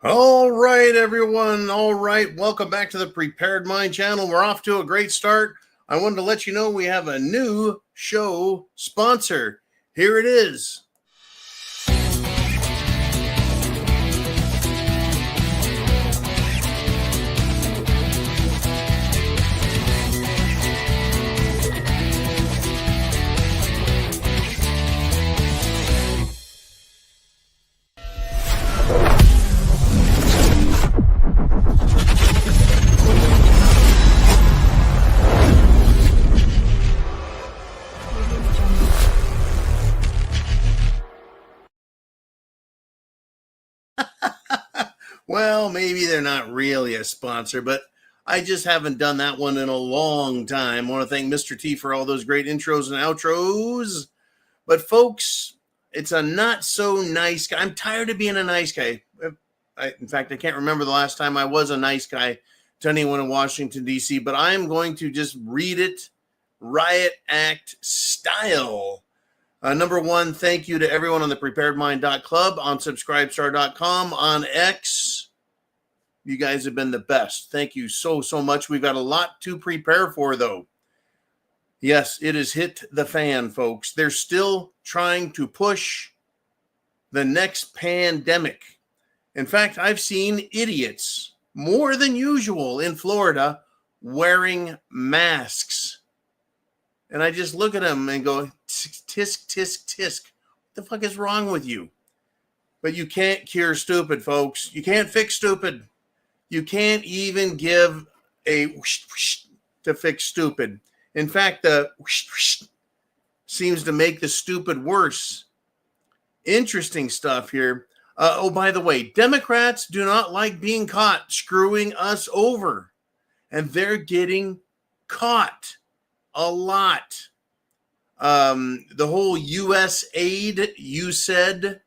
All right, everyone. All right. Welcome back to the Prepared Mind channel. We're off to a great start. I wanted to let you know we have a new show sponsor. Here it is. Well, maybe they're not really a sponsor, but I just haven't done that one in a long time. I want to thank Mr. T for all those great intros and outros. But folks, it's a not so nice guy. I'm tired of being a nice guy. In fact, I can't remember the last time I was a nice guy to anyone in Washington, D.C., but I'm going to just read it riot act style. Number one, thank you to everyone on the preparedmind.club, on subscribestar.com, on X. You guys have been the best. Thank you so much. We've got a lot to prepare for, though. Yes, it has hit the fan, folks. They're still trying to push the next pandemic. In fact, I've seen idiots, more than usual, in Florida wearing masks. And I just look at them and go, tisk, tisk, tisk. What the fuck is wrong with you? But you can't cure stupid, folks. You can't fix stupid. You can't even give a whoosh, whoosh to fix stupid. In fact, the whoosh, whoosh seems to make the stupid worse. Interesting stuff here. Oh, by the way, Democrats do not like being caught screwing us over. And they're getting caught a lot. The whole U.S. aid, you said,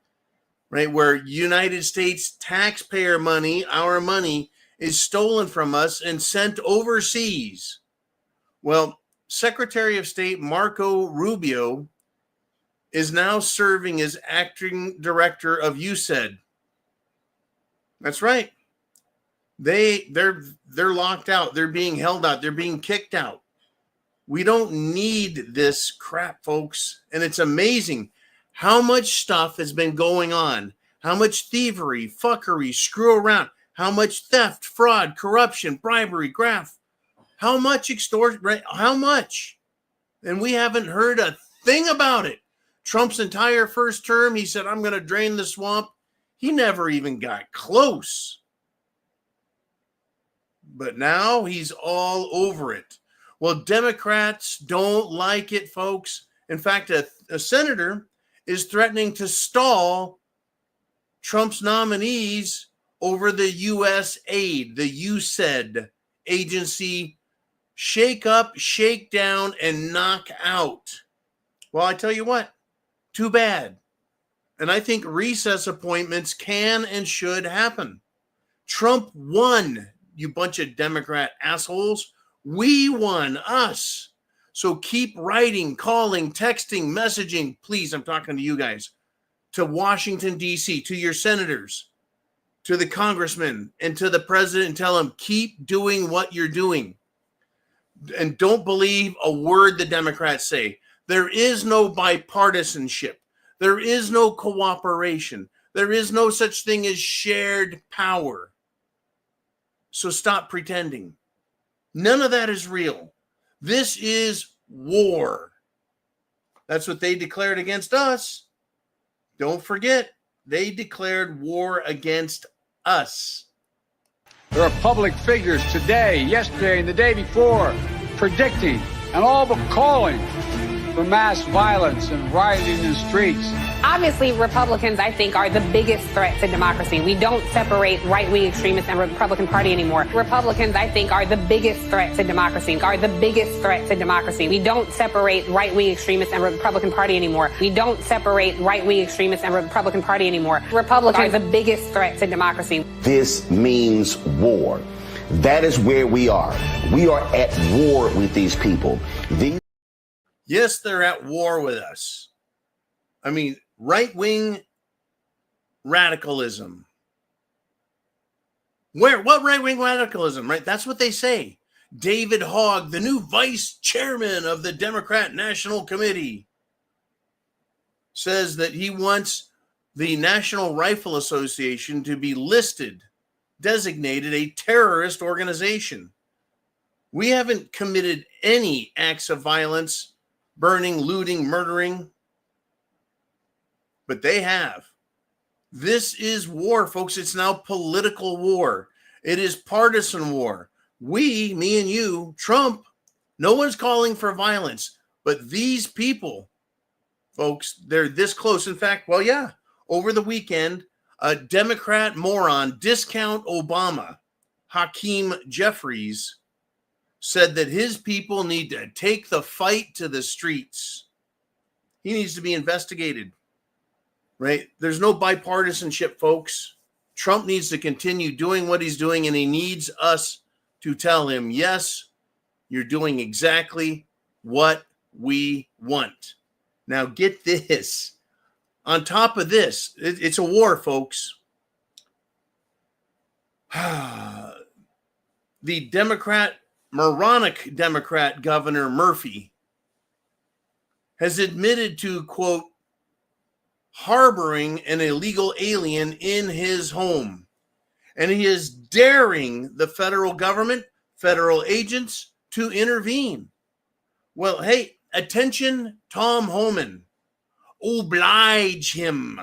right, where United States taxpayer money, our money, is stolen from us and sent overseas. Well, Secretary of State Marco Rubio is now serving as acting director of USAID. That's right. They're locked out. They're being held out. They're being kicked out. We don't need this crap, folks. And it's amazing how much stuff has been going on, how much thievery, fuckery, screw around, how much theft, fraud, corruption, bribery, graft, how much extortion, right? How much? And we haven't heard a thing about it. Trump's entire first term, he said, I'm going to drain the swamp. He never even got close. But now he's all over it. Well, Democrats don't like it, folks. In fact, a senator is threatening to stall Trump's nominees over the U.S. aid, the USAID agency. Shake up, shake down, and knock out. Well, I tell you what, too bad. And I think recess appointments can and should happen. Trump won, you bunch of Democrat assholes. We won, us. So keep writing, calling, texting, messaging. Please, I'm talking to you guys. To Washington, D.C., to your senators, to the congressmen, and to the president, and tell them, keep doing what you're doing. And don't believe a word the Democrats say. There is no bipartisanship. There is no cooperation. There is no such thing as shared power. So stop pretending. None of that is real. This is war. That's what they declared against us. Don't forget, they declared war against us. There are public figures today, yesterday, and the day before predicting and all but calling for mass violence and rioting in the streets. Obviously, Republicans, I think, are the biggest threat to democracy. We don't separate right-wing extremists and Republican Party anymore. Republicans, I think, are the biggest threat to democracy. We don't separate right-wing extremists and Republican Party anymore. Republicans are the biggest threat to democracy. This means war. That is where we are. We are at war with these people. Yes, they're at war with us. I mean, right-wing radicalism What right-wing radicalism, right? That's what they say. David Hogg, the new vice chairman of the Democrat National Committee, says that he wants the National Rifle Association to be designated a terrorist organization. We haven't committed any acts of violence, burning, looting, murdering, but they have. This is war, folks. It's now political war. It is partisan war. We, me and you, Trump, no one's calling for violence, but these people, folks, they're this close. In fact, well, yeah, over the weekend, a Democrat moron, discount Obama, Hakeem Jeffries, said that his people need to take the fight to the streets. He needs to be investigated, right? There's no bipartisanship, folks. Trump needs to continue doing what he's doing, and he needs us to tell him, yes, you're doing exactly what we want. Now, get this. On top of this, it's a war, folks. The moronic Democrat Governor Murphy has admitted to, quote, harboring an illegal alien in his home. And he is daring the federal government, federal agents to intervene. Well, hey, attention, Tom Homan. Oblige him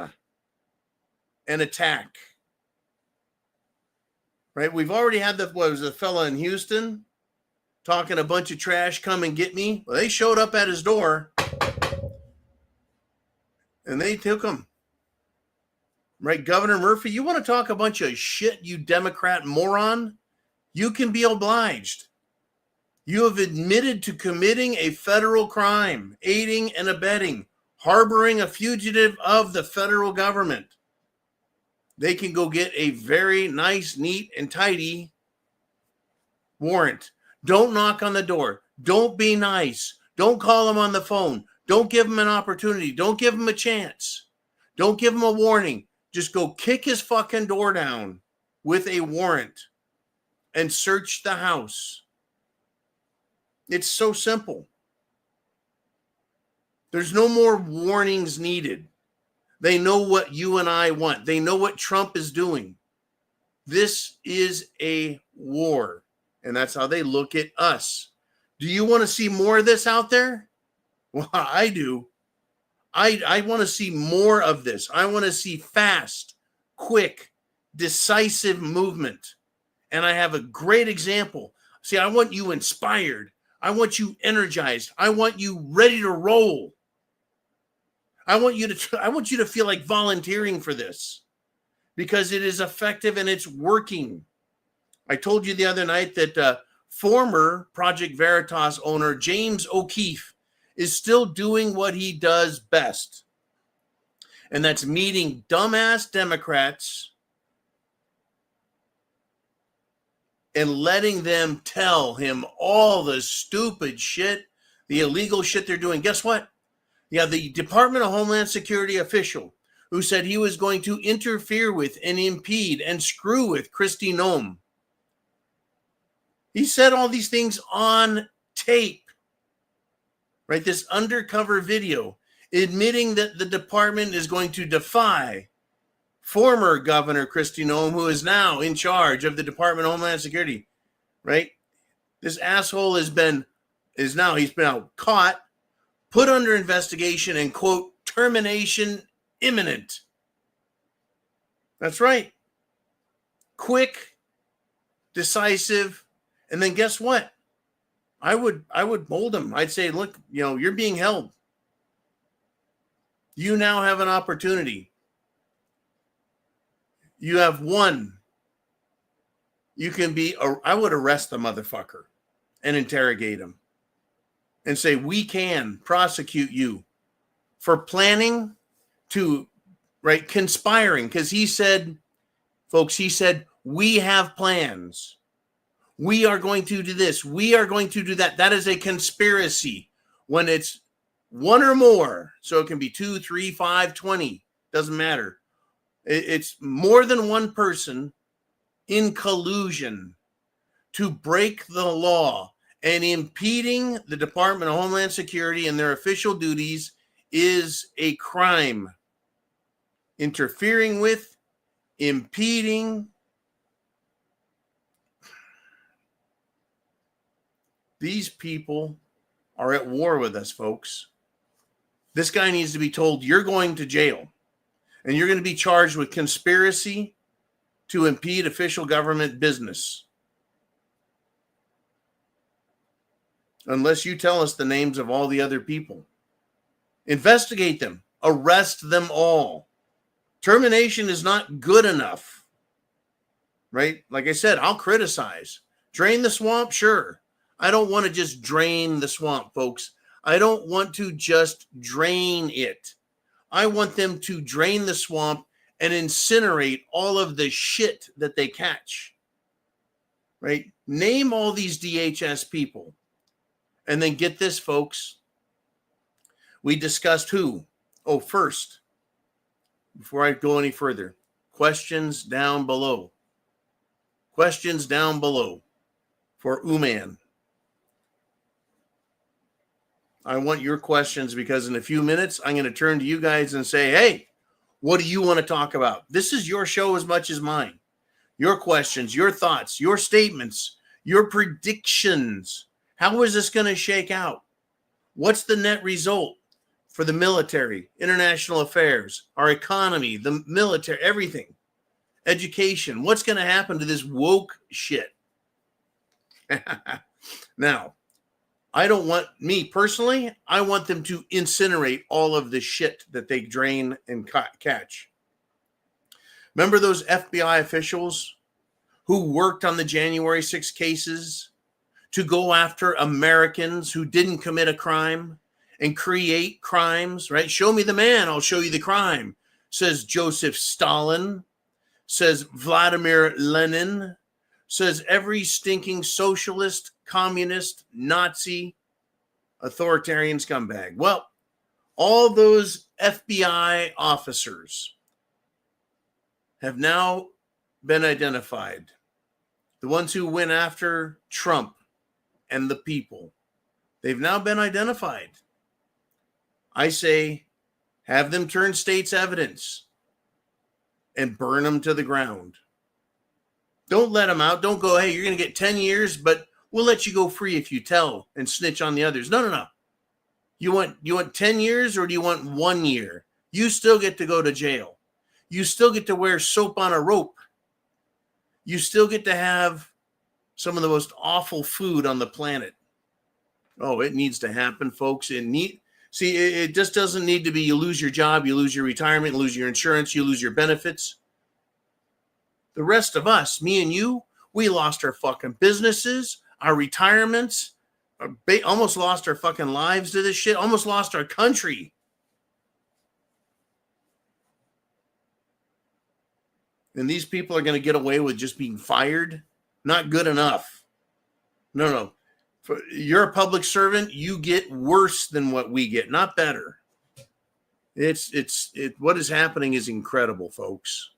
and attack. Right? We've already had the fella in Houston talking a bunch of trash, come and get me. Well, they showed up at his door and they took him. Right, Governor Murphy, you want to talk a bunch of shit, you Democrat moron? You can be obliged. You have admitted to committing a federal crime, aiding and abetting, harboring a fugitive of the federal government. They can go get a very nice, neat, and tidy warrant. Don't knock on the door. Don't be nice. Don't call them on the phone. Don't give them an opportunity. Don't give them a chance. Don't give them a warning. Just go kick his fucking door down with a warrant and search the house. It's so simple. There's no more warnings needed. They know what you and I want. They know what Trump is doing. This is a war, and that's how they look at us. Do you want to see more of this out there? Well, I do. I want to see more of this. I want to see fast, quick, decisive movement. And I have a great example. See, I want you inspired. I want you energized. I want you ready to roll. I want you to feel like volunteering for this because it is effective and it's working. I told you the other night that former Project Veritas owner James O'Keefe is still doing what he does best. And that's meeting dumbass Democrats and letting them tell him all the stupid shit, the illegal shit they're doing. Guess what? Yeah, the Department of Homeland Security official who said he was going to interfere with and impede and screw with Kristi Noem. He said all these things on tape. Right, this undercover video admitting that the department is going to defy former Governor Kristi Noem, who is now in charge of the Department of Homeland Security. Right, this asshole he's been caught, put under investigation, and quote termination imminent. That's right, quick, decisive, and then guess what? I would mold him. I'd say, look, you're being held. You now have an opportunity. You have one. You can I would arrest the motherfucker and interrogate him and say, we can prosecute you for planning to, right, conspiring. Because he said, folks, we have plans. We are going to do this. We are going to do that. That is a conspiracy when it's one or more. So it can be 2, 3, 5, 20. Doesn't matter. It's more than one person in collusion to break the law and impeding the Department of Homeland Security and their official duties is a crime. Interfering with, impeding. These people are at war with us, folks. This guy needs to be told, you're going to jail, and you're going to be charged with conspiracy to impede official government business. Unless you tell us the names of all the other people. Investigate them. Arrest them all. Termination is not good enough. Right? Like I said, I'll criticize. Drain the swamp? Sure. I don't want to just drain the swamp, folks. I don't want to just drain it. I want them to drain the swamp and incinerate all of the shit that they catch. Right? Name all these DHS people. And then get this, folks. We discussed who. Oh, first, before I go any further, questions down below. Questions down below for Uman. I want your questions because in a few minutes, I'm going to turn to you guys and say, hey, what do you want to talk about? This is your show as much as mine. Your questions, your thoughts, your statements, your predictions. How is this going to shake out? What's the net result for the military, international affairs, our economy, the military, everything, education? What's going to happen to this woke shit? Now, I don't want, me personally, I want them to incinerate all of the shit that they drain and catch. Remember those FBI officials who worked on the January 6 cases to go after Americans who didn't commit a crime and create crimes, right? Show me the man, I'll show you the crime, says Joseph Stalin, says Vladimir Lenin, says every stinking socialist, communist, Nazi, authoritarian scumbag. Well, all those FBI officers have now been identified. The ones who went after Trump and the people, they've now been identified. I say, have them turn state's evidence and burn them to the ground. Don't let them out. Don't go, hey, you're going to get 10 years, but we'll let you go free if you tell and snitch on the others. No. You want 10 years or do you want 1 year? You still get to go to jail. You still get to wear soap on a rope. You still get to have some of the most awful food on the planet. Oh, it needs to happen, folks. It just doesn't need to be you lose your job, you lose your retirement, you lose your insurance, you lose your benefits. The rest of us, me and you, we lost our fucking businesses, our retirements, almost lost our fucking lives to this shit, almost lost our country. And these people are going to get away with just being fired? Not good enough. No. You're a public servant, you get worse than what we get, not better. What is happening is incredible, folks.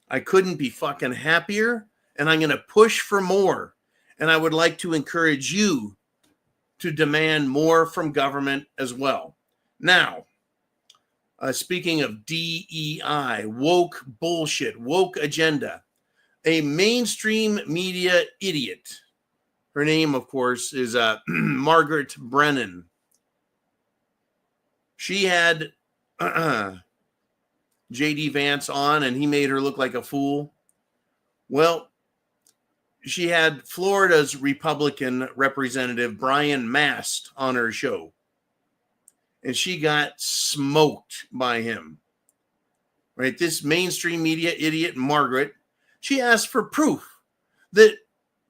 I couldn't be fucking happier, and I'm going to push for more. And I would like to encourage you to demand more from government as well. Now, speaking of DEI, woke bullshit, woke agenda, a mainstream media idiot. Her name, of course, is Margaret Brennan. She had J.D. Vance on, and he made her look like a fool. Well, she had Florida's Republican representative, Brian Mast, on her show. And she got smoked by him. Right? This mainstream media idiot, Margaret, she asked for proof that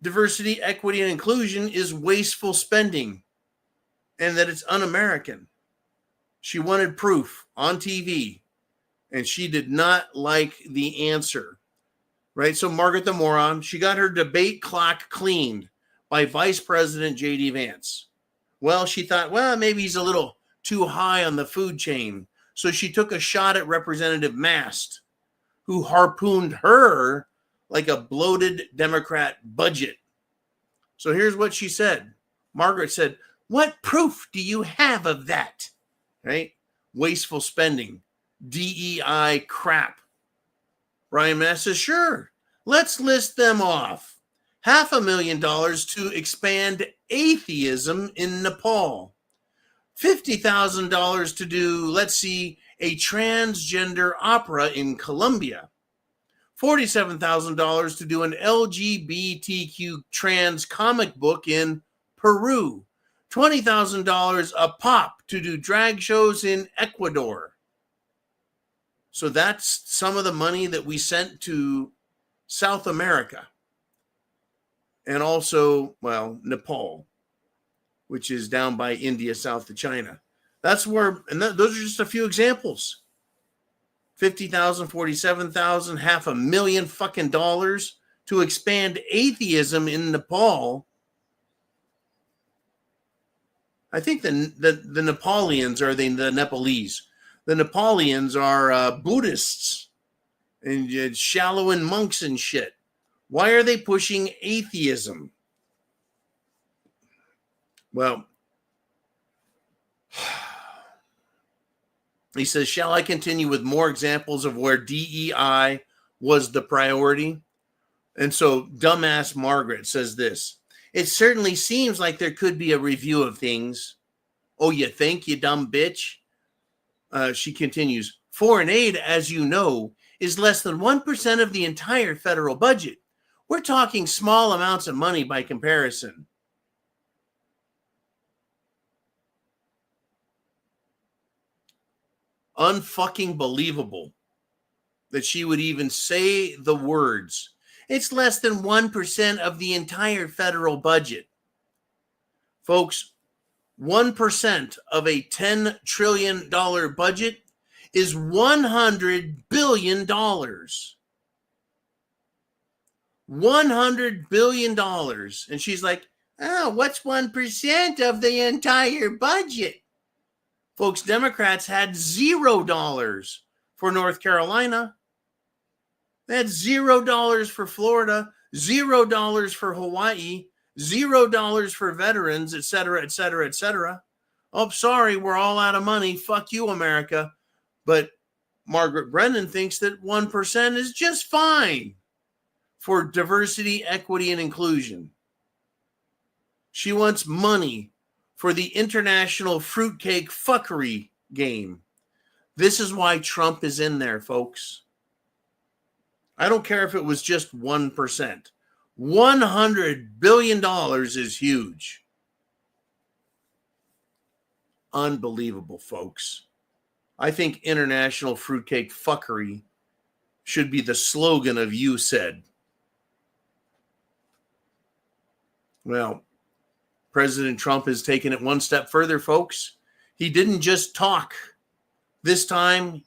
diversity, equity, and inclusion is wasteful spending and that it's un-American. She wanted proof on TV, and she did not like the answer. Right? So Margaret the moron, she got her debate clock cleaned by Vice President J.D. Vance. Well, she thought, maybe he's a little too high on the food chain. So she took a shot at Representative Mast, who harpooned her like a bloated Democrat budget. So here's what she said. Margaret said, "What proof do you have of that?" Right? Wasteful spending, DEI crap. Brian Mast says, "Sure, let's list them off. $500,000 to expand atheism in Nepal. $50,000 to do, let's see, a transgender opera in Colombia. $47,000 to do an LGBTQ trans comic book in Peru. $20,000 a pop to do drag shows in Ecuador." So that's some of the money that we sent to South America. And also, well, Nepal, which is down by India, south of China. That's where, and those are just a few examples. 50,000, 47,000, $500,000 fucking dollars to expand atheism in Nepal. I think the Nepalians are the Nepalese. The Nepalians are Buddhists and Shaolin monks and shit. Why are they pushing atheism? Well, he says, "Shall I continue with more examples of where DEI was the priority?" And so dumbass Margaret says this: "It certainly seems like there could be a review of things." Oh, you think, you dumb bitch? She continues, "Foreign aid, as you know, is less than 1% of the entire federal budget. We're talking small amounts of money by comparison." Unfucking believable that she would even say the words. It's less than 1% of the entire federal budget. Folks, 1% of a $10 trillion budget is $100 billion. $100 billion. And she's like, "Oh, what's 1% of the entire budget?" Folks, Democrats had $0 for North Carolina. They had $0 for Florida, $0 for Hawaii, $0 for veterans, et cetera, et cetera, et cetera. Oh, sorry, we're all out of money. Fuck you, America. But Margaret Brennan thinks that 1% is just fine for diversity, equity, and inclusion. She wants money for the international fruitcake fuckery game. This is why Trump is in there, folks. I don't care if it was just 1%. $100 billion is huge. Unbelievable, folks. I think international fruitcake fuckery should be the slogan of You Said. Well, President Trump has taken it one step further, folks. He didn't just talk. This time,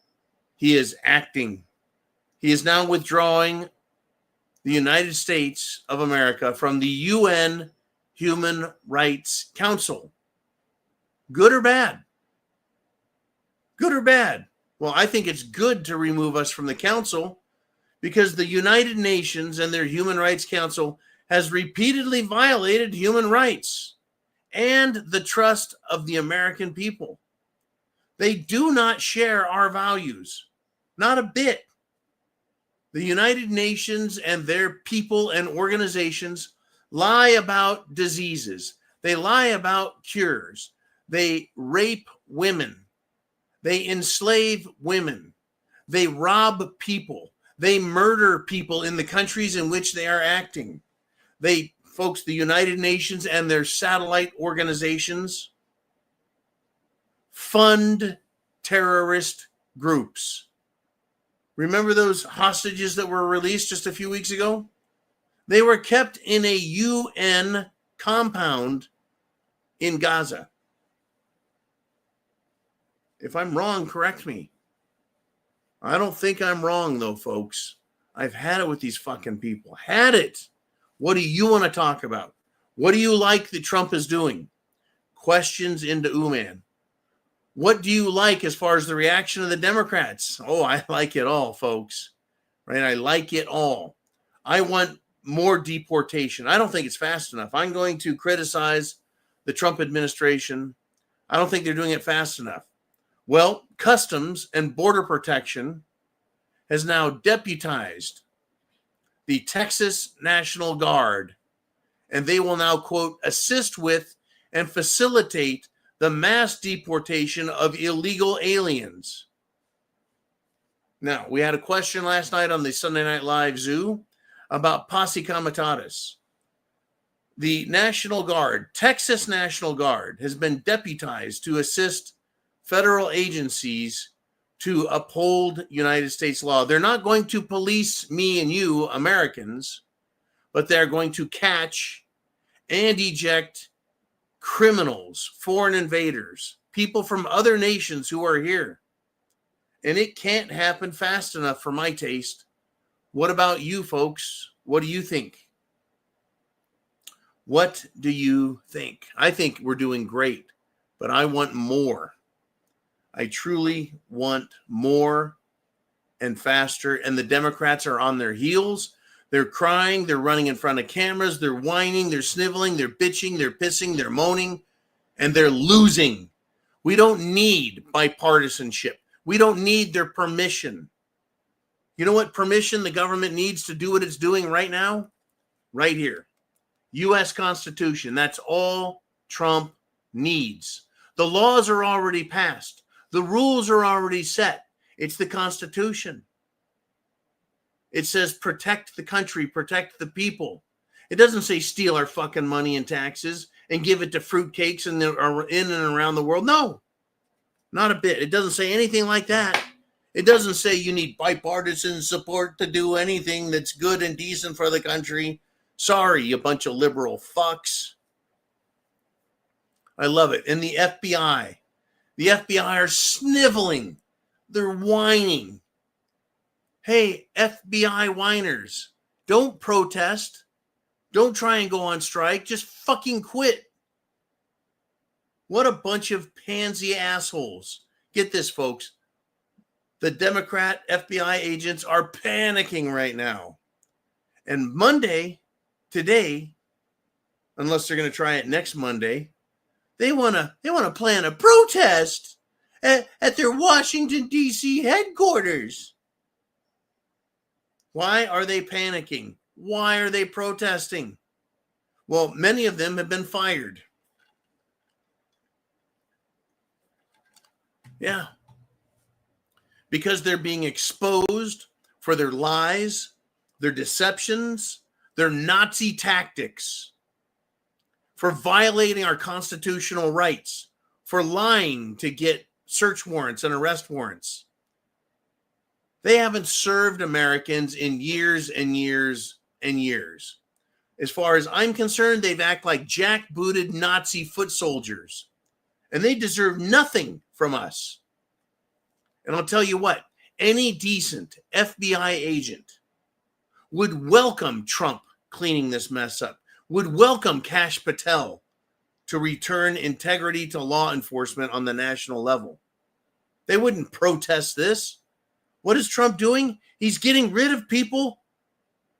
he is acting. He is now withdrawing the United States of America from the UN Human Rights Council. Good or bad? Good or bad? Well, I think it's good to remove us from the council because the United Nations and their Human Rights Council has repeatedly violated human rights and the trust of the American people. They do not share our values, not a bit. The United Nations and their people and organizations lie about diseases. They lie about cures. They rape women. They enslave women. They rob people. They murder people in the countries in which they are acting. Folks, the United Nations and their satellite organizations fund terrorist groups. Remember those hostages that were released just a few weeks ago? They were kept in a UN compound in Gaza. If I'm wrong, correct me. I don't think I'm wrong, though, folks. I've had it with these fucking people. Had it. What do you want to talk about? What do you like that Trump is doing? Questions into Uman. What do you like as far as the reaction of the Democrats? Oh, I like it all, folks. Right? I like it all. I want more deportation. I don't think it's fast enough. I'm going to criticize the Trump administration. I don't think they're doing it fast enough. Well, Customs and Border Protection has now deputized the Texas National Guard, and they will now, quote, assist with and facilitate the mass deportation of illegal aliens. Now, we had a question last night on the Sunday Night Live Zoo about posse comitatus. The National Guard, Texas National Guard, has been deputized to assist federal agencies to uphold United States law. They're not going to police me and you, Americans, but they're going to catch and eject criminals, foreign invaders, people from other nations who are here. And it can't happen fast enough for my taste. What about you folks? What do you think? What do you think? I think we're doing great, but I want more. I truly want more and faster. And the Democrats are on their heels. They're crying. They're running in front of cameras. They're whining. They're sniveling. They're bitching. They're pissing. They're moaning. And they're losing. We don't need bipartisanship. We don't need their permission. You know what permission the government needs to do what it's doing right now? Right here. U.S. Constitution. That's all Trump needs. The laws are already passed. The rules are already set. It's the Constitution. It says protect the country, protect the people. It doesn't say steal our fucking money and taxes and give it to fruitcakes in and around the world. No, not a bit. It doesn't say anything like that. It doesn't say you need bipartisan support to do anything that's good and decent for the country. Sorry, you bunch of liberal fucks. I love it. And the FBI. The FBI are sniveling. They're whining. Hey, FBI whiners, don't protest. Don't try and go on strike. Just fucking quit. What a bunch of pansy assholes. Get this, folks. The Democrat FBI agents are panicking right now. And Monday, today, unless they're going to try it next Monday, they want to plan a protest at their Washington, D.C. headquarters. Why are they panicking? Why are they protesting? Well, many of them have been fired. Yeah. Because they're being exposed for their lies, their deceptions, their Nazi tactics, for violating our constitutional rights, for lying to get search warrants and arrest warrants. They haven't served Americans in years and years and years. As far as I'm concerned, they've acted like jackbooted Nazi foot soldiers, and they deserve nothing from us. And I'll tell you what, any decent FBI agent would welcome Trump cleaning this mess up, would welcome Kash Patel to return integrity to law enforcement on the national level. They wouldn't protest this. What is Trump doing? He's getting rid of people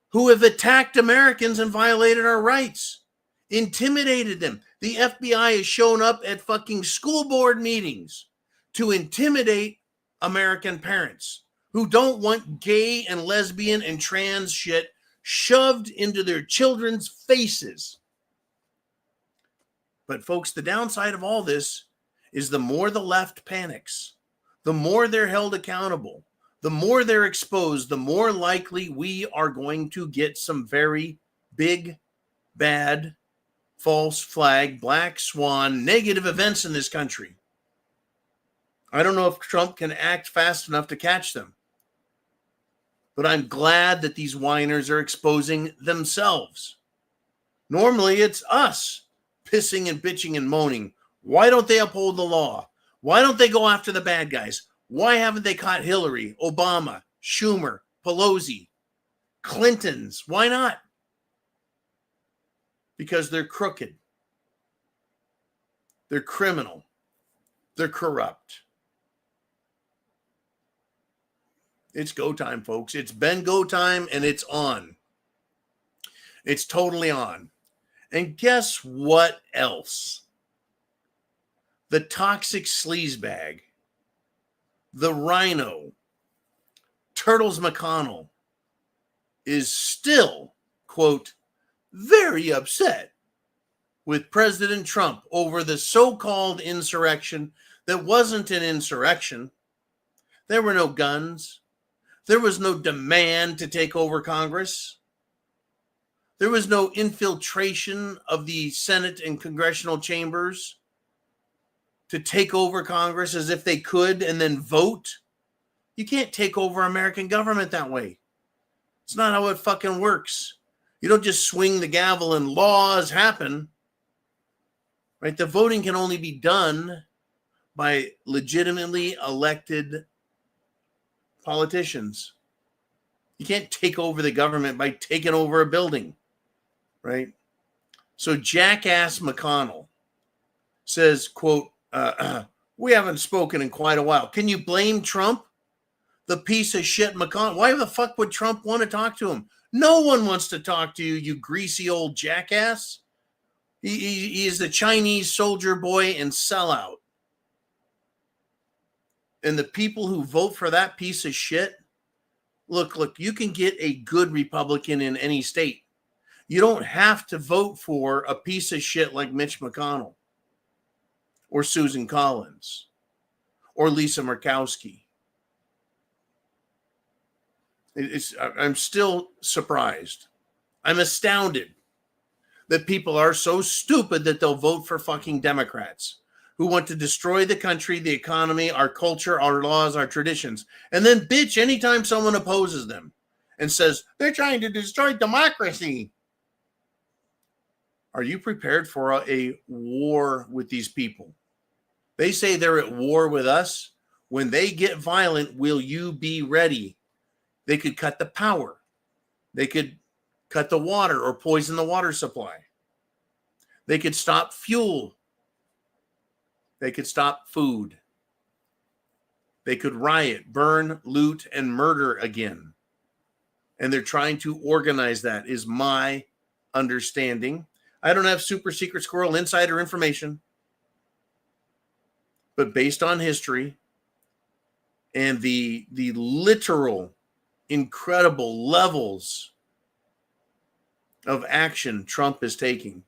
who have attacked Americans and violated our rights, intimidated them. The FBI has shown up at fucking school board meetings to intimidate American parents who don't want gay and lesbian and trans shit shoved into their children's faces. But folks, the downside of all this is the more the left panics, the more they're held accountable, the more they're exposed, the more likely we are going to get some very big, bad, false flag, black swan, negative events in this country. I don't know if Trump can act fast enough to catch them. But I'm glad that these whiners are exposing themselves. Normally, it's us pissing and bitching and moaning. Why don't they uphold the law? Why don't they go after the bad guys? Why haven't they caught Hillary, Obama, Schumer, Pelosi, Clintons? Why not? Because they're crooked. They're criminal. They're corrupt. It's go time, folks. It's been go time, and it's on. It's totally on. And guess what else? The toxic sleazebag, the rhino, Turtles McConnell, is still, quote, very upset with President Trump over the so-called insurrection that wasn't an insurrection. There were no guns. There was no demand to take over Congress. There was no infiltration of the Senate and congressional chambers to take over Congress as if they could and then vote. You can't take over American government that way. It's not how it fucking works. You don't just swing the gavel and laws happen. Right? The voting can only be done by legitimately elected politicians. You can't take over the government by taking over a building. Right? So jackass McConnell says, quote, we haven't spoken in quite a while. Can you blame Trump? The piece of shit McConnell. Why the fuck would Trump want to talk to him? No one wants to talk to you, you greasy old jackass. He is the Chinese soldier boy and sellout. And the people who vote for that piece of shit, look, you can get a good Republican in any state. You don't have to vote for a piece of shit like Mitch McConnell or Susan Collins or Lisa Murkowski. I'm still surprised. I'm astounded that people are so stupid that they'll vote for fucking Democrats who want to destroy the country, the economy, our culture, our laws, our traditions, and then bitch anytime someone opposes them and says they're trying to destroy democracy. Are you prepared for a war with these people? They say they're at war with us. When they get violent, will you be ready? They could cut the power. They could cut the water or poison the water supply. They could stop fuel. They could stop food. They could riot, burn, loot, and murder again. And they're trying to organize that, is my understanding. I don't have super secret squirrel insider information, but based on history and the literal incredible levels of action Trump is taking,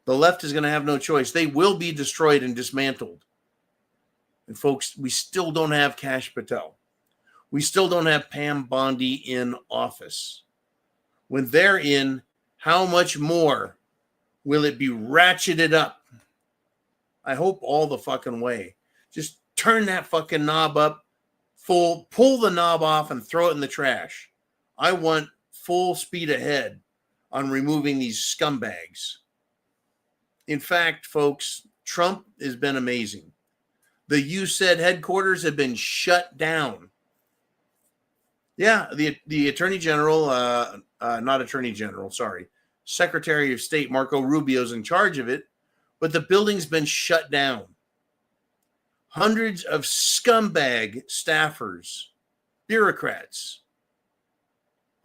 the left is going to have no choice. They will be destroyed and dismantled. And folks, we still don't have Kash Patel. We still don't have Pam Bondi in office. When they're in, how much more will it be ratcheted up? I hope all the fucking way. Just turn that fucking knob up full, pull the knob off and throw it in the trash. I want full speed ahead on removing these scumbags. In fact, folks, Trump has been amazing. The USAID headquarters have been shut down. Yeah, the Attorney General, not Attorney General, sorry, Secretary of State Marco Rubio's in charge of it, but the building's been shut down. Hundreds of scumbag staffers, bureaucrats,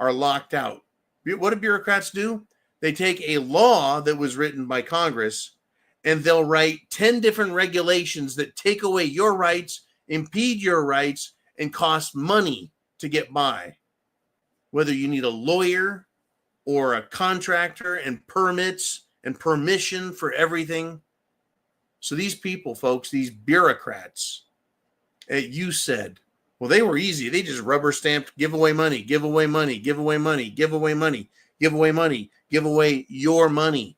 are locked out. What do bureaucrats do? They take a law that was written by Congress and they'll write 10 different regulations that take away your rights, impede your rights, and cost money to get by. Whether you need a lawyer or a contractor and permits and permission for everything. So these people, folks, these bureaucrats at USAID, well, they were easy. They just rubber stamped, give away money, give away money, give away money, give away money, give away money, give away your money.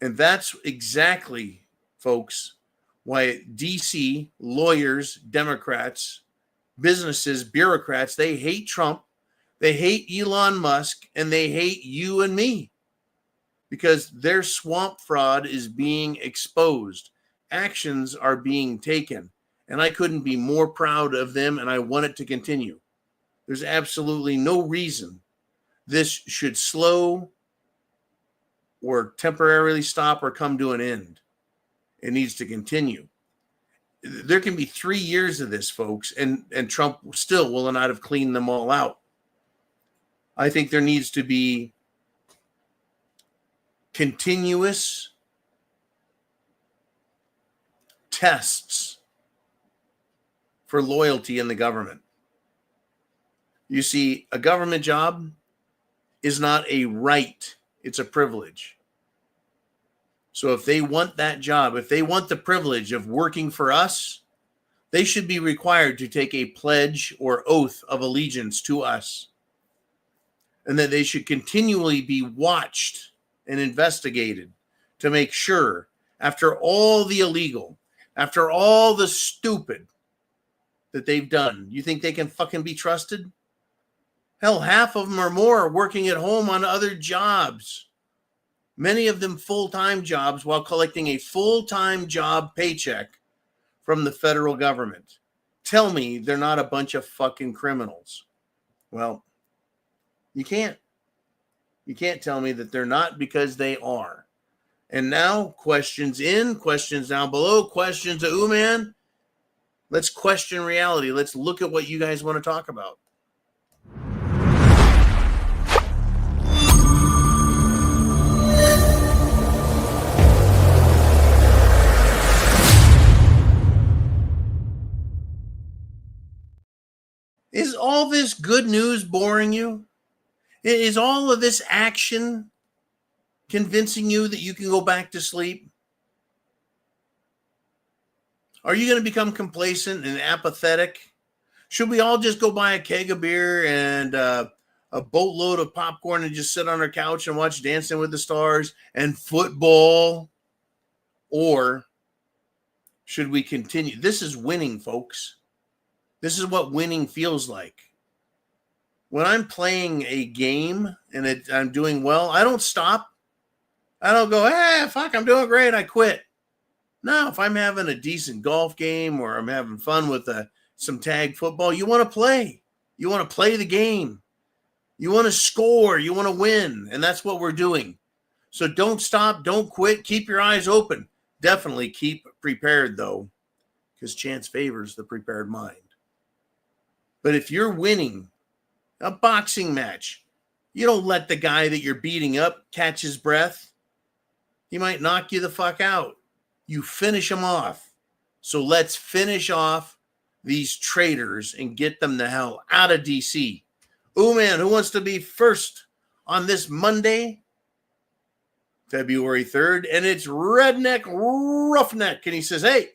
And that's exactly, folks, why DC lawyers, Democrats, businesses, bureaucrats, they hate Trump, they hate Elon Musk, and they hate you and me because their swamp fraud is being exposed. Actions are being taken. And I couldn't be more proud of them, and I want it to continue. There's absolutely no reason this should slow or temporarily stop or come to an end. It needs to continue. There can be 3 years of this, folks, and Trump still will not have cleaned them all out. I think there needs to be continuous tests for loyalty in the government. You see, a government job is not a right, it's a privilege. So if they want that job, if they want the privilege of working for us, they should be required to take a pledge or oath of allegiance to us. And that they should continually be watched and investigated to make sure, after all the illegal, after all the stupid that they've done, you think they can fucking be trusted? Hell, half of them or more are working at home on other jobs. Many of them full-time jobs while collecting a full-time job paycheck from the federal government. Tell me they're not a bunch of fucking criminals. Well, you can't. You can't tell me that they're not, because they are. And now, questions in, questions down below, questions to man. Let's question reality. Let's look at what you guys want to talk about. Is all this good news boring you? Is all of this action convincing you that you can go back to sleep? Are you going to become complacent and apathetic? Should we all just go buy a keg of beer and a boatload of popcorn and just sit on our couch and watch Dancing with the Stars and football? Or should we continue? This is winning, folks. This is what winning feels like. When I'm playing a game and I'm doing well, I don't stop. I don't go, fuck, I'm doing great, I quit. No, if I'm having a decent golf game or I'm having fun with some tag football, you want to play. You want to play the game. You want to score. You want to win. And that's what we're doing. So don't stop. Don't quit. Keep your eyes open. Definitely keep prepared, though, because chance favors the prepared mind. But if you're winning a boxing match, you don't let the guy that you're beating up catch his breath. He might knock you the fuck out. You finish him off. So let's finish off these traitors and get them the hell out of D.C. Oh, man, who wants to be first on this Monday, February 3rd? And it's Redneck Roughneck. And he says, hey,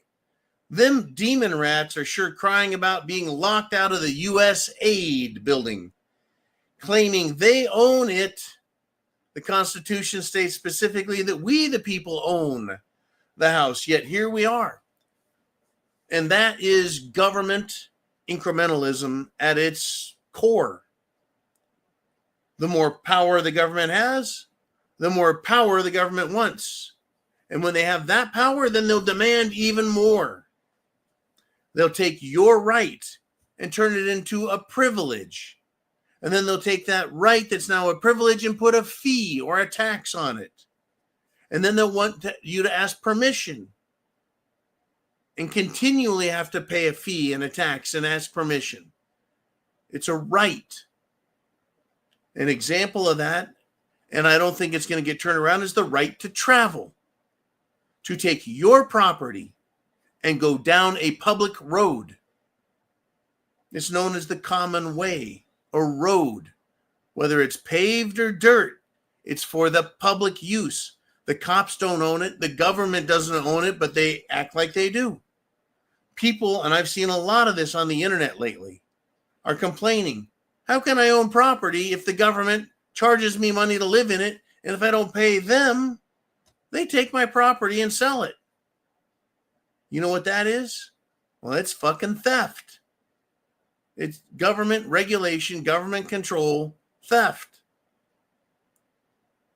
them demon rats are sure crying about being locked out of the U.S. aid building, claiming they own it. The Constitution states specifically that we, the people, own the house. Yet here we are. And that is government incrementalism at its core. The more power the government has, the more power the government wants. And when they have that power, then they'll demand even more. They'll take your right and turn it into a privilege. And then they'll take that right that's now a privilege and put a fee or a tax on it. And then they'll want you to ask permission and continually have to pay a fee and a tax and ask permission. It's a right. An example of that, and I don't think it's going to get turned around, is the right to travel. To take your property and go down a public road. It's known as the common way, or road. Whether it's paved or dirt, it's for the public use. The cops don't own it. The government doesn't own it, but they act like they do. People, and I've seen a lot of this on the internet lately, are complaining. How can I own property if the government charges me money to live in it, and if I don't pay them, they take my property and sell it? You know what that is? Well, it's fucking theft. It's government regulation, government control, theft.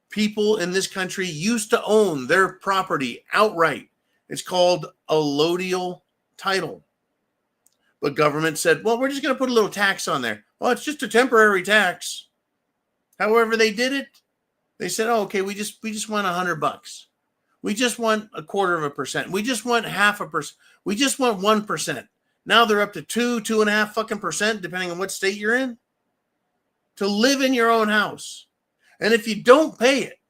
People in this country used to own their property outright. It's called allodial title. But government said, well, we're just going to put a little tax on there. Well, it's just a temporary tax. However they did it, they said, oh, okay, we just want $100. We just want 0.25%. We just want 0.5%. We just want 1%. Now they're up to 2.5% depending on what state you're in. to live in your own house. And if you don't pay it,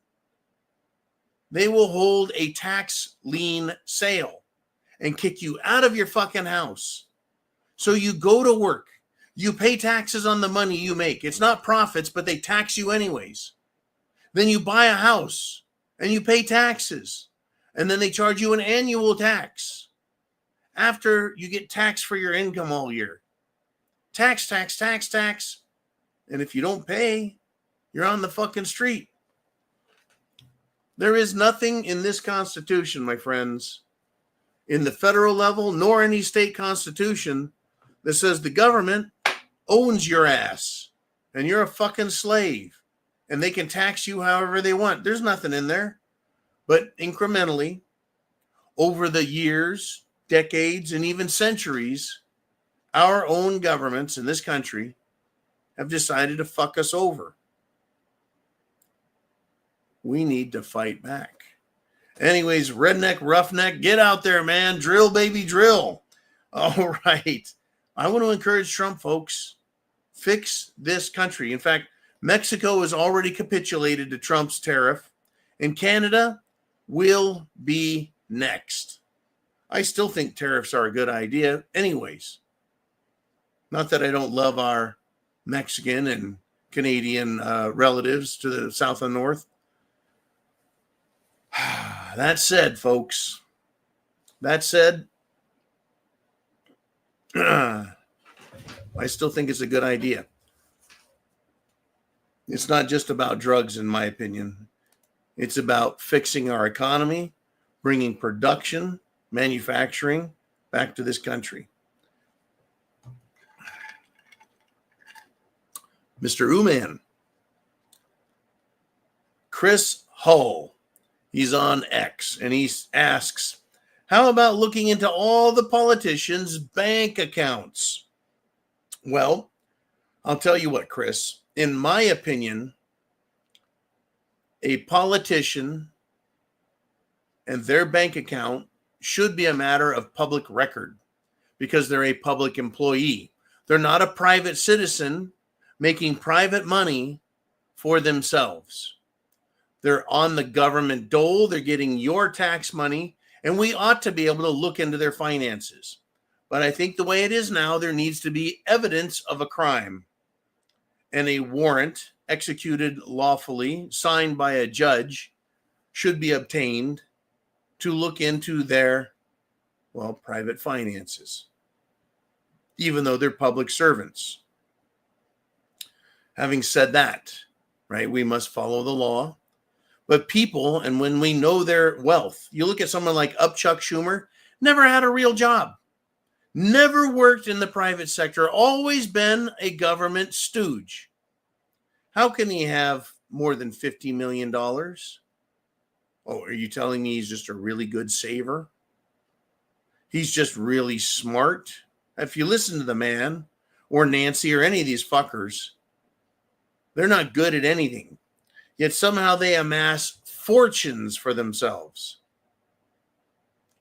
they will hold a tax lien sale and kick you out of your fucking house. So you go to work. You pay taxes on the money you make. It's not profits, but they tax you anyways. Then you buy a house and you pay taxes. And then they charge you an annual tax after you get taxed for your income all year. Tax, tax, tax, tax. And if you don't pay, you're on the fucking street. There is nothing in this Constitution, my friends, in the federal level, nor any state constitution that says the government owns your ass and you're a fucking slave and they can tax you however they want. There's nothing in there. But incrementally, over the years, decades, and even centuries, our own governments in this country have decided to fuck us over. We need to fight back. Anyways, redneck, roughneck, get out there, man. Drill, baby, drill. All right. I want to encourage Trump, folks. Fix this country. In fact, Mexico has already capitulated to Trump's tariff, and Canada will be next. I still think tariffs are a good idea anyways. Not that I don't love our Mexican and Canadian relatives to the south and north. That said, folks, that said, I still think it's a good idea. It's not just about drugs, in my opinion. It's about fixing our economy, bringing production, manufacturing back to this country. Mr. Uman, Chris Hull, he's on X, and he asks, how about looking into all the politicians' bank accounts? Well, I'll tell you what, Chris. In my opinion, a politician and their bank account should be a matter of public record because they're a public employee. They're not a private citizen making private money for themselves. They're on the government dole. They're getting your tax money, and we ought to be able to look into their finances. But I think the way it is now, there needs to be evidence of a crime and a warrant executed lawfully, signed by a judge, should be obtained to look into their, private finances, even though they're public servants. Having said that, right, we must follow the law. But people, and when we know their wealth, you look at someone like Chuck Schumer, never had a real job, never worked in the private sector, always been a government stooge. How can he have more than $50 million? Oh, are you telling me he's just a really good saver? He's just really smart? If you listen to the man or Nancy or any of these fuckers, they're not good at anything. Yet somehow they amass fortunes for themselves.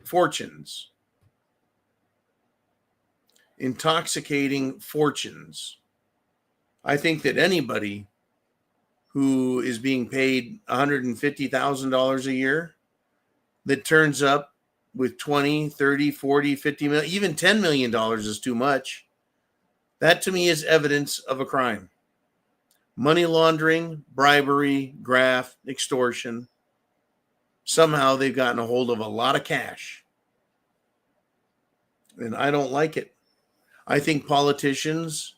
Fortunes. Intoxicating fortunes. I think that anybody who is being paid $150,000 a year that turns up with 20, 30, 40, 50 million, even $10 million is too much. That to me is evidence of a crime. Money laundering, bribery, graft, extortion. Somehow they've gotten a hold of a lot of cash. And I don't like it. I think politicians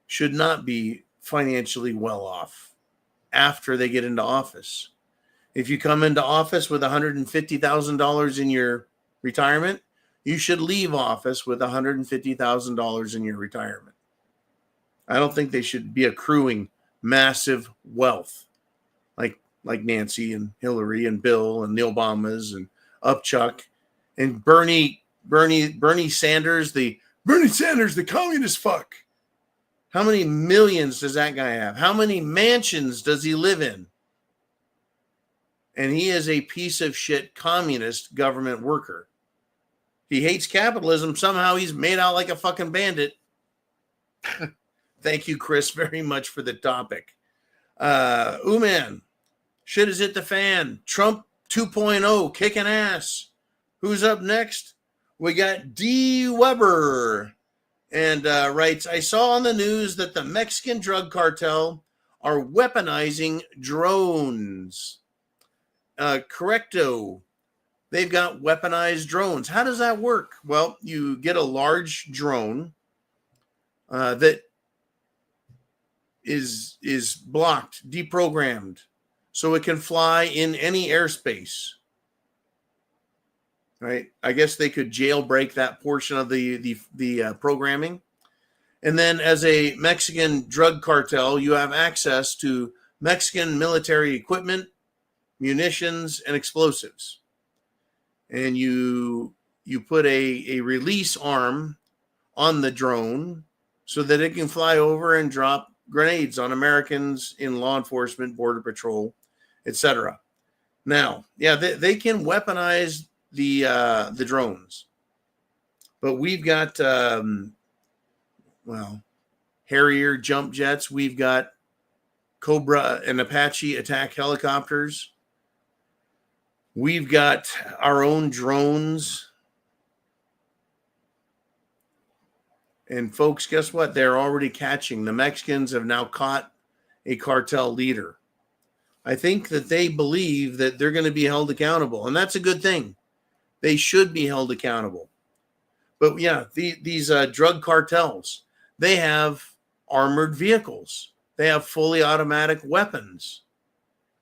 should not be financially well off after they get into office. If you come into office with $150,000 in your retirement, you should leave office with $150,000 in your retirement. I don't think they should be accruing massive wealth like Nancy and Hillary and Bill and the Obamas and Upchuck and Bernie Sanders, the communist fuck. How many millions does that guy have? How many mansions does he live in? And he is a piece of shit communist government worker. He hates capitalism. Somehow he's made out like a fucking bandit. Thank you, Chris, very much for the topic. Uman, shit has hit the fan. Trump 2.0 kicking ass. Who's up next? We got D. Weber. And writes, I saw on the news that the Mexican drug cartel are weaponizing drones. Correcto. They've got weaponized drones. How does that work? Well, you get a large drone that is blocked, deprogrammed, so it can fly in any airspace. Right? I guess they could jailbreak that portion of the programming. And then as a Mexican drug cartel, you have access to Mexican military equipment, munitions, and explosives. And you put a release arm on the drone so that it can fly over and drop grenades on Americans in law enforcement, border patrol, etc. Now, yeah, they can weaponize the drones, but we've got Harrier jump jets. We've got Cobra and Apache attack helicopters. We've got our own drones. And folks, guess what? They're already catching. The Mexicans have now caught a cartel leader. I think that they believe that they're going to be held accountable, and that's a good thing. They should be held accountable. But yeah, these drug cartels, they have armored vehicles. They have fully automatic weapons.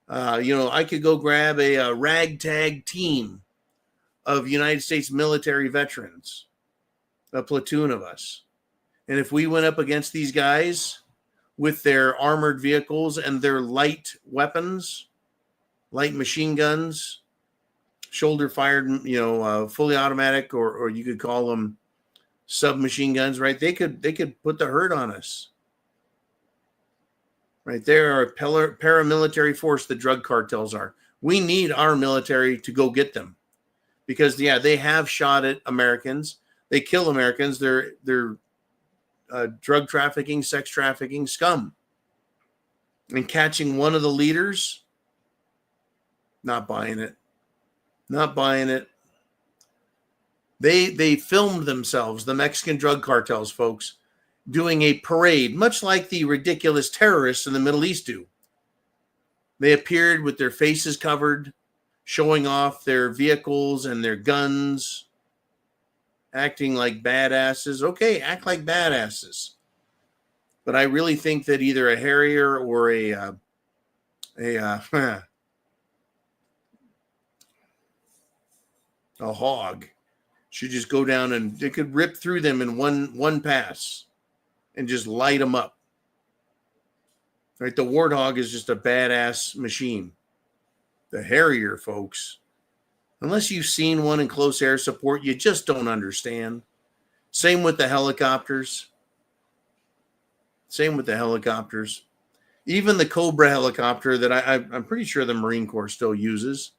I could go grab a ragtag team of United States military veterans, a platoon of us. And if we went up against these guys with their armored vehicles and their light weapons, light machine guns, shoulder fired, fully automatic, or you could call them submachine guns, right? They could put the hurt on us. Right? They are a paramilitary force, the drug cartels are. We need our military to go get them because, they have shot at Americans. They kill Americans. They're drug trafficking, sex trafficking scum. And catching one of the leaders, not buying it. Not buying it. They filmed themselves, the Mexican drug cartels, folks, doing a parade, much like the ridiculous terrorists in the Middle East do. They appeared with their faces covered, showing off their vehicles and their guns, acting like badasses. Okay, act like badasses. But I really think that either a Harrier or a hog should just go down and it could rip through them in one pass and just light them up. Right? The Warthog is just a badass machine. The Harrier, folks, unless you've seen one in close air support, you just don't understand. Same with the helicopters. Even the Cobra helicopter that I'm pretty sure the Marine Corps still uses.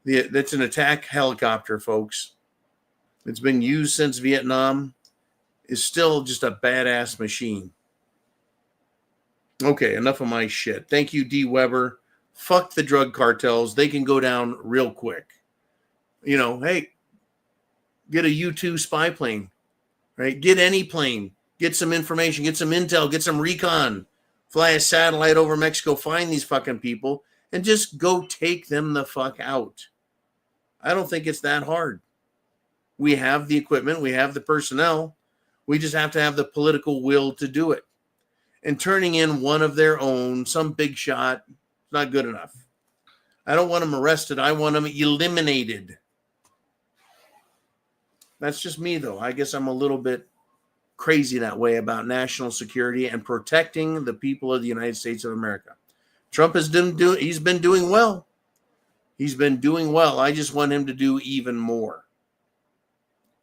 That's an attack helicopter, folks. It's been used since Vietnam. Is still just a badass machine. Okay, enough of my shit. Thank you, D. Weber. Fuck the drug cartels. They can go down real quick. Hey, get a U-2 spy plane, right? Get any plane. Get some information. Get some intel. Get some recon. Fly a satellite over Mexico. Find these fucking people and just go take them the fuck out. I don't think it's that hard. We have the equipment. We have the personnel. We just have to have the political will to do it. And turning in one of their own, some big shot, not good enough. I don't want them arrested. I want them eliminated. That's just me, though. I guess I'm a little bit crazy that way about national security and protecting the people of the United States of America. Trump he's been doing well. He's been doing well. I just want him to do even more.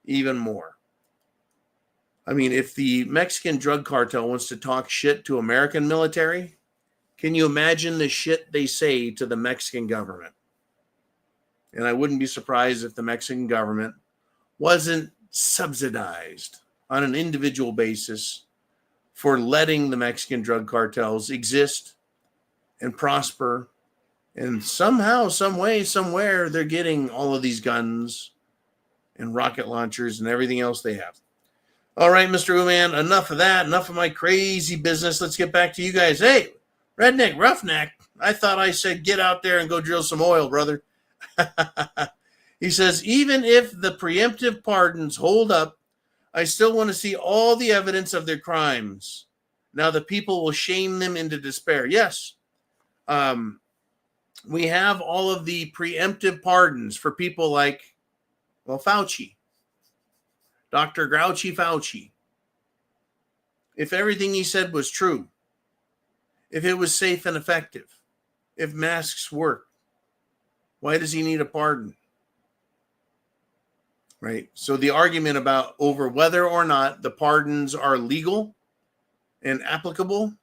Even more. I mean, if the Mexican drug cartel wants to talk shit to American military, can you imagine the shit they say to the Mexican government? And I wouldn't be surprised if the Mexican government wasn't subsidized on an individual basis for letting the Mexican drug cartels exist and prosper. And somehow, some way, somewhere, they're getting all of these guns and rocket launchers and everything else they have. All right, Mr. Uman, enough of that. Enough of my crazy business. Let's get back to you guys. Hey, Redneck Roughneck, I thought I said get out there and go drill some oil, brother. He says, even if the preemptive pardons hold up, I still want to see all the evidence of their crimes. Now the people will shame them into despair. Yes. We have all of the preemptive pardons for people like, well, Fauci, Dr. Grouchy Fauci. If everything he said was true, if it was safe and effective, if masks work, why does he need a pardon? Right? So the argument about over whether or not the pardons are legal and applicable,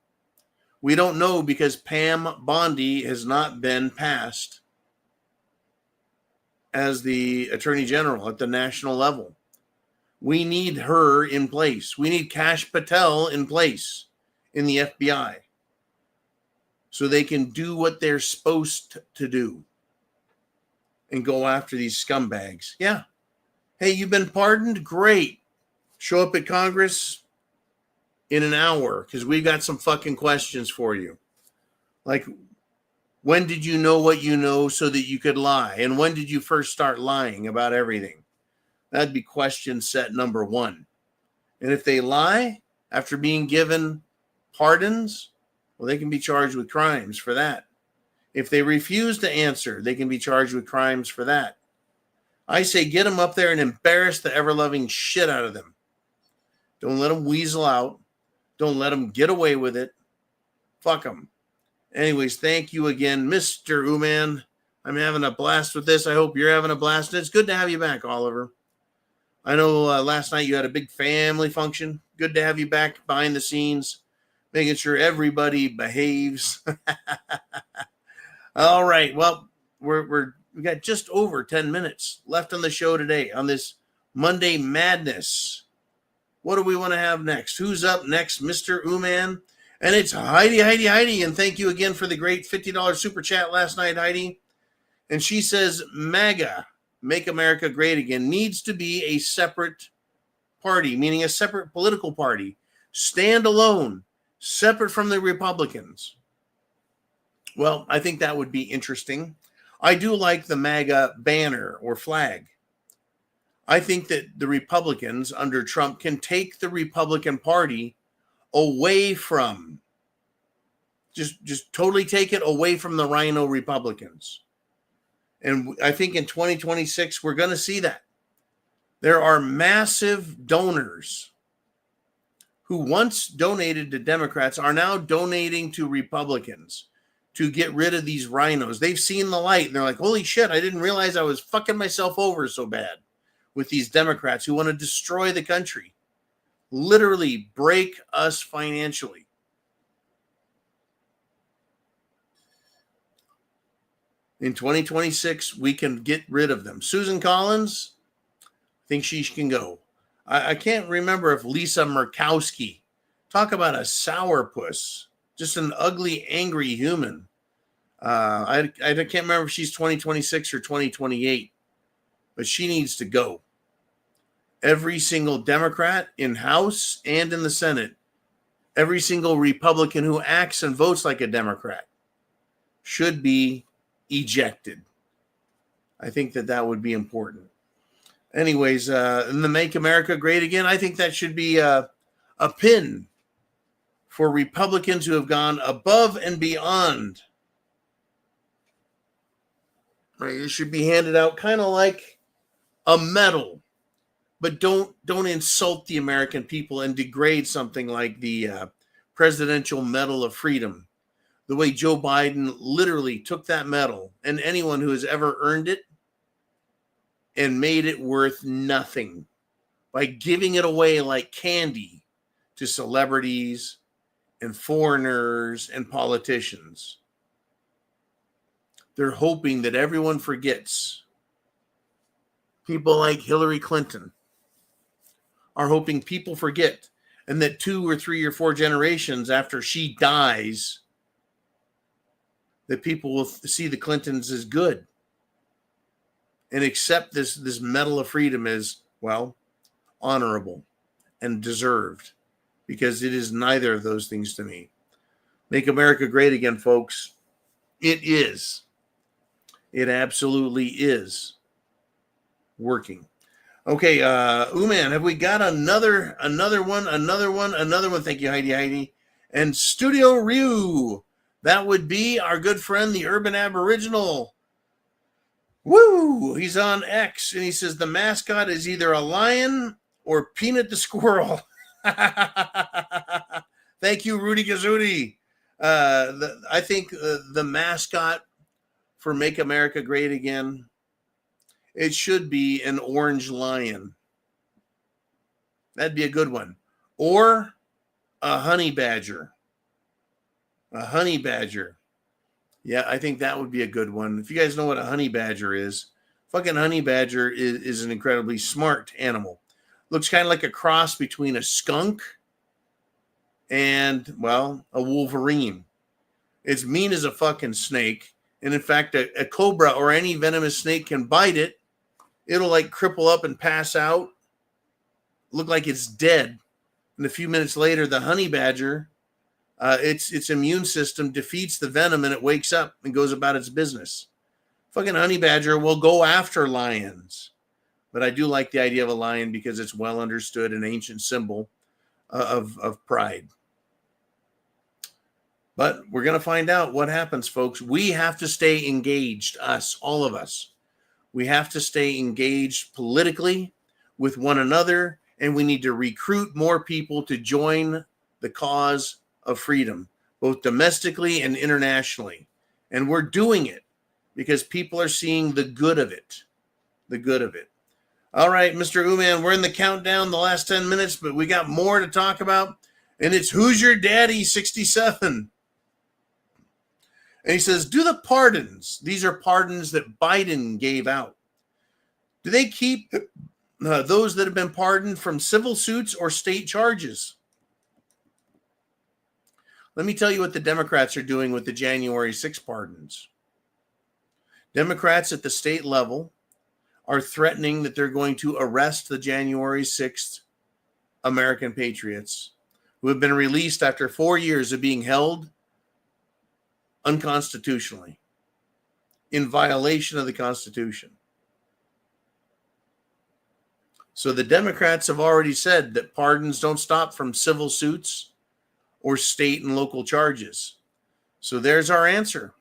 we don't know because Pam Bondi has not been passed as the Attorney General at the national level. We need her in place. We need Kash Patel in place in the FBI so they can do what they're supposed to do and go after these scumbags. Yeah. Hey, you've been pardoned? Great. Show up at Congress in an hour because we've got some fucking questions for you. Like, when did you know what you know so that you could lie? And when did you first start lying about everything? That'd be question set number one. And if they lie after being given pardons, well, they can be charged with crimes for that. If they refuse to answer, they can be charged with crimes for that. I say get them up there and embarrass the ever-loving shit out of them. Don't let them weasel out. Don't let them get away with it. Fuck them. Anyways, thank you again, Mr. Uman. I'm having a blast with this. I hope you're having a blast. It's good to have you back, Oliver. I know last night you had a big family function. Good to have you back behind the scenes, making sure everybody behaves. All right. Well, we got just over 10 minutes left on the show today on this Monday Madness. What do we want to have next? Who's up next, Mr. Uman? And it's Heidi. And thank you again for the great $50 super chat last night, Heidi. And she says, MAGA, Make America Great Again, needs to be a separate party, meaning a separate political party, stand alone, separate from the Republicans. Well, I think that would be interesting. I do like the MAGA banner or flag. I think that the Republicans under Trump can take the Republican Party away from, just totally take it away from the Rhino Republicans. And I think in 2026, we're going to see that. There are massive donors who once donated to Democrats are now donating to Republicans to get rid of these rhinos. They've seen the light and they're like, holy shit, I didn't realize I was fucking myself over so bad with these Democrats who want to destroy the country, literally break us financially. In 2026, we can get rid of them. Susan Collins, I think she can go. I can't remember if Lisa Murkowski, talk about a sourpuss, just an ugly, angry human. I can't remember if she's 2026 or 2028, but she needs to go. Every single Democrat in House and in the Senate, every single Republican who acts and votes like a Democrat should be ejected. I think that would be important. Anyways, in the Make America Great Again, I think that should be a pin for Republicans who have gone above and beyond. Right? It should be handed out kind of like a medal, but don't insult the American people and degrade something like the Presidential Medal of Freedom. The way Joe Biden literally took that medal and anyone who has ever earned it and made it worth nothing by giving it away like candy to celebrities and foreigners and politicians. They're hoping that everyone forgets. People like Hillary Clinton are hoping people forget. and that 2 or 3 or 4 generations after she dies, that people will see the Clintons as good and accept this medal of freedom as, well, honorable and deserved, because it is neither of those things to me. Make America great again, folks. It is. It absolutely is working. Okay, Uman, have we got another one? Thank you, Heidi. And Studio Ryu, that would be our good friend, the Urban Aboriginal. Woo! He's on X, and he says the mascot is either a lion or Peanut the Squirrel. Thank you, Rudy Gazzuti. I think the mascot for Make America Great Again, it should be an orange lion. That'd be a good one. Or a honey badger. A honey badger. Yeah, I think that would be a good one. If you guys know what a honey badger is, fucking honey badger is an incredibly smart animal. Looks kind of like a cross between a skunk and, well, a wolverine. It's mean as a fucking snake. And in fact, a cobra or any venomous snake can bite it. It'll like cripple up and pass out, look like it's dead. And a few minutes later, the honey badger, its immune system defeats the venom and it wakes up and goes about its business. Fucking honey badger will go after lions. But I do like the idea of a lion because it's well understood, an ancient symbol of pride. But we're going to find out what happens, folks. We have to stay engaged, all of us. We have to stay engaged politically with one another, and we need to recruit more people to join the cause of freedom, both domestically and internationally. And we're doing it because people are seeing the good of it. The good of it. All right, Mr. Uman, we're in the countdown, the last 10 minutes, but we got more to talk about. And it's Who's Your Daddy 67. And he says, do the pardons, these are pardons that Biden gave out, do they keep those that have been pardoned from civil suits or state charges? Let me tell you what the Democrats are doing with the January 6 pardons. Democrats at the state level are threatening that they're going to arrest the January 6th American patriots who have been released after 4 years of being held unconstitutionally, in violation of the Constitution. So the Democrats have already said that pardons don't stop from civil suits or state and local charges. So there's our answer.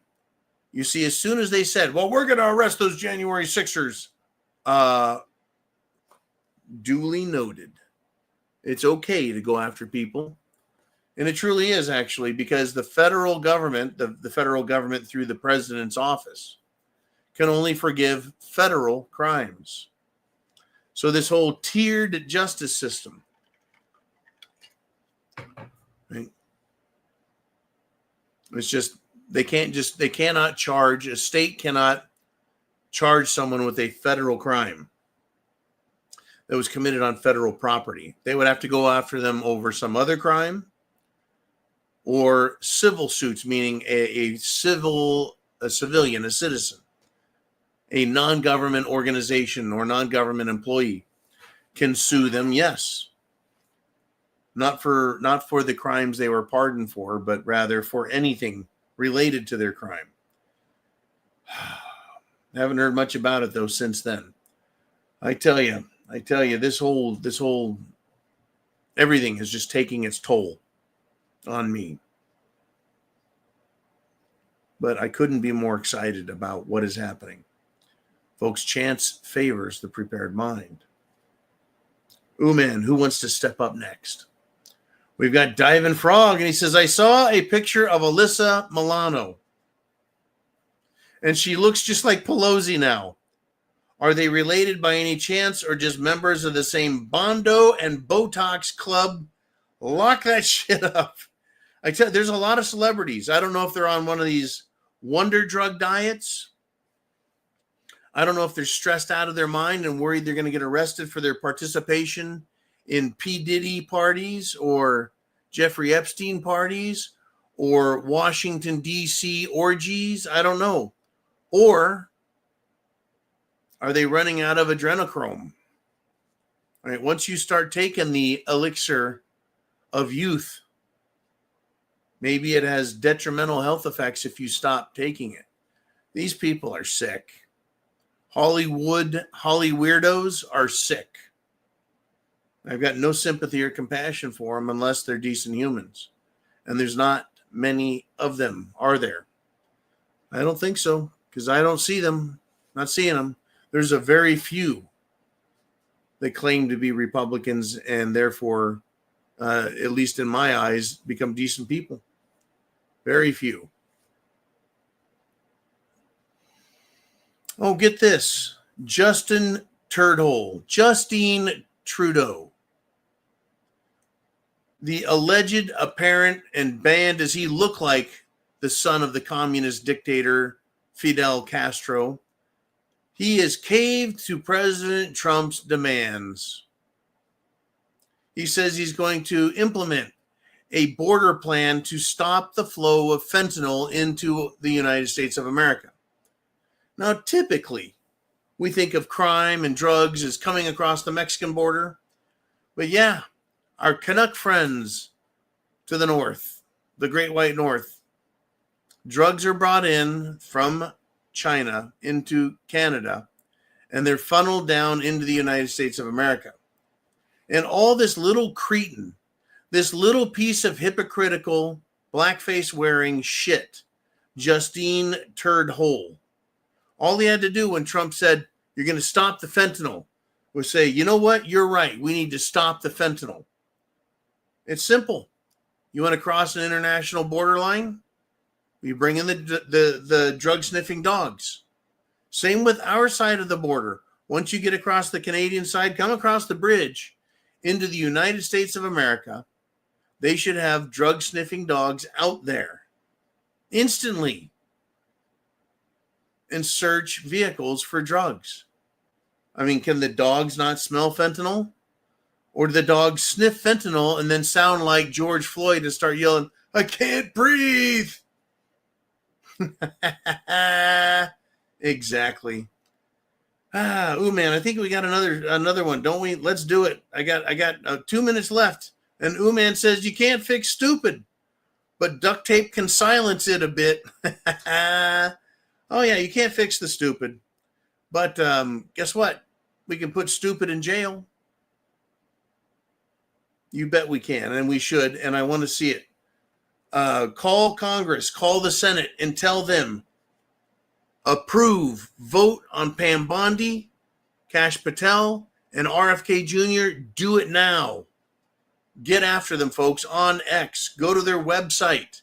You see, as soon as they said, well, we're going to arrest those January 6ers, duly noted. It's okay to go after people. And it truly is, actually, because the federal government, the federal government through the president's office, can only forgive federal crimes. So this whole tiered justice system, right? It's just, a state cannot charge someone with a federal crime that was committed on federal property. They would have to go after them over some other crime, or civil suits, meaning a civilian, a citizen, a non-government organization or non-government employee can sue them, yes. Not for the crimes they were pardoned for, but rather for anything related to their crime. I haven't heard much about it, though, since then. I tell you, this whole everything is just taking its toll on me. But I couldn't be more excited about what is happening. Folks, chance favors the prepared mind. Uman, who wants to step up next? We've got Diving Frog, and he says, I saw a picture of Alyssa Milano, and she looks just like Pelosi now. Are they related by any chance, or just members of the same Bondo and Botox club? Lock that shit up. I tell you, there's a lot of celebrities. I don't know if they're on one of these wonder drug diets. I don't know if they're stressed out of their mind and worried they're going to get arrested for their participation in P. Diddy parties or Jeffrey Epstein parties or Washington, D.C. orgies? I don't know. Or are they running out of adrenochrome? All right, once you start taking the elixir of youth, maybe it has detrimental health effects if you stop taking it. These people are sick. Holly weirdos are sick. I've got no sympathy or compassion for them unless they're decent humans. And there's not many of them, are there? I don't think so, because I don't see them. Not seeing them. There's a very few that claim to be Republicans and therefore, at least in my eyes, become decent people. Very few. Oh, get this. Justin Trudeau. The alleged, apparent, and banned as he looked like the son of the communist dictator Fidel Castro, he has caved to President Trump's demands. He says he's going to implement a border plan to stop the flow of fentanyl into the United States of America. Now, typically, we think of crime and drugs as coming across the Mexican border. But yeah, our Canuck friends to the north, the Great White North, drugs are brought in from China into Canada, and they're funneled down into the United States of America. And all this little cretin, this little piece of hypocritical, blackface wearing shit, Justine Turd Hole, all he had to do when Trump said, you're going to stop the fentanyl, was say, you know what? You're right. We need to stop the fentanyl. It's simple. You want to cross an international borderline? You bring in the drug-sniffing dogs. Same with our side of the border. Once you get across the Canadian side, come across the bridge into the United States of America, they should have drug-sniffing dogs out there instantly and search vehicles for drugs. I mean, can the dogs not smell fentanyl? Or do the dogs sniff fentanyl and then sound like George Floyd and start yelling, I can't breathe? Exactly. Man, I think we got another one, don't we? Let's do it. I got 2 minutes left. And man says you can't fix stupid, but duct tape can silence it a bit. Oh yeah, you can't fix the stupid, but guess what? We can put stupid in jail. You bet we can, and we should, and I want to see it. Call Congress, call the Senate, and tell them, approve, vote on Pam Bondi, Kash Patel, and RFK Jr. Do it now. Get after them, folks, on X. Go to their website.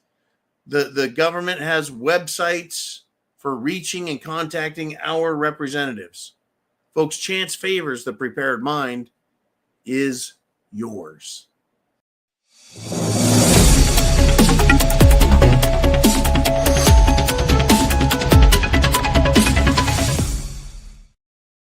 The government has websites for reaching and contacting our representatives. Folks, chance favors the prepared mind is yours.